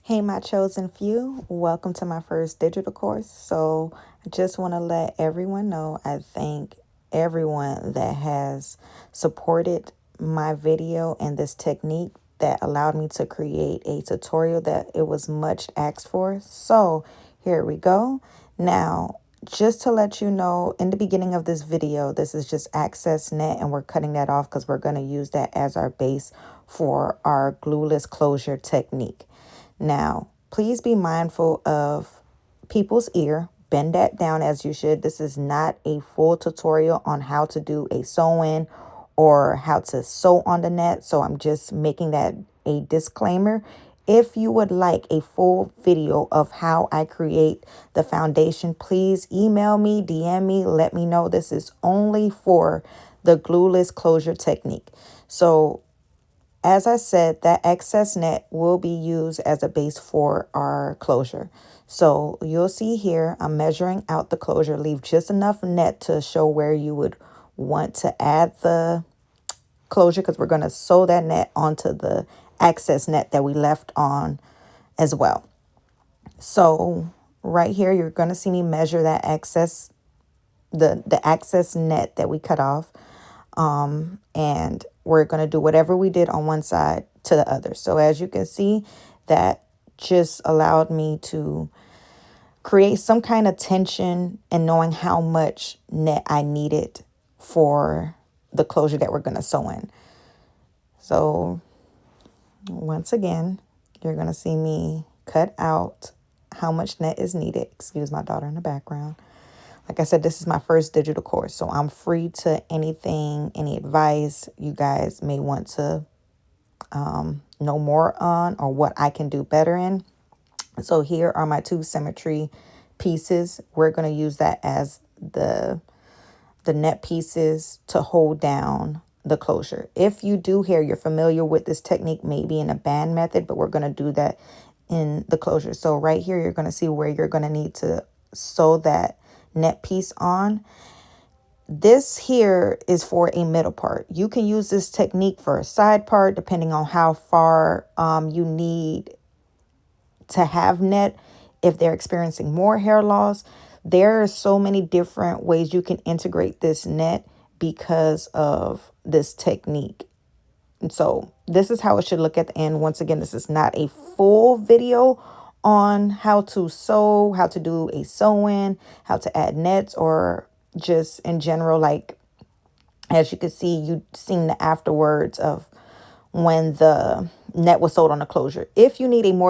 Hey, my chosen few, welcome to my first digital course. So, I just want to let everyone know I thank everyone that has supported my video and this technique that allowed me to create a tutorial that it was much asked for. So, here we go. Now, just to let you know, in the beginning of this video, this is just access net, and we're cutting that off because we're going to use that as our base for our glueless closure technique. Now, please be mindful of people's ear. Bend that down as you should. This is not a full tutorial on how to do a sew-in or how to sew on the net. So I'm just making that a disclaimer. If you would like a full video of how I create the foundation, please email me, DM me, let me know. This is only for the glueless closure technique. So as I said, that excess net will be used as a base for our closure. So you'll see here, I'm measuring out the closure. Leave just enough net to show where you would want to add the closure, because we're going to sew that net onto the excess net that we left on as well. So right here, you're going to see me measure that excess, the excess net that we cut off. And we're going to do whatever we did on one side to the other. So as you can see, that just allowed me to create some kind of tension and knowing how much net I needed for the closure that we're going to sew in. So once again, you're going to see me cut out how much net is needed. Excuse my daughter in the background. Like I said, this is my first digital course, so I'm free to anything, any advice you guys may want to know more on, or what I can do better in. So here are my two symmetry pieces. We're going to use that as the net pieces to hold down the closure. If you do here, you're familiar with this technique, maybe in a band method, but we're going to do that in the closure. So right here, you're going to see where you're going to need to sew that net piece on. This here is for a middle part. You can use this technique for a side part depending on how far you need to have net. If they're experiencing more hair loss, there are so many different ways you can integrate this net because of this technique. And so this is how it should look at the end. Once again, this is not a full video on how to sew, how to do a sew-in, how to add nets, or just in general, like as you can see, you've seen the afterwards of when the net was sewed on the closure. If you need a more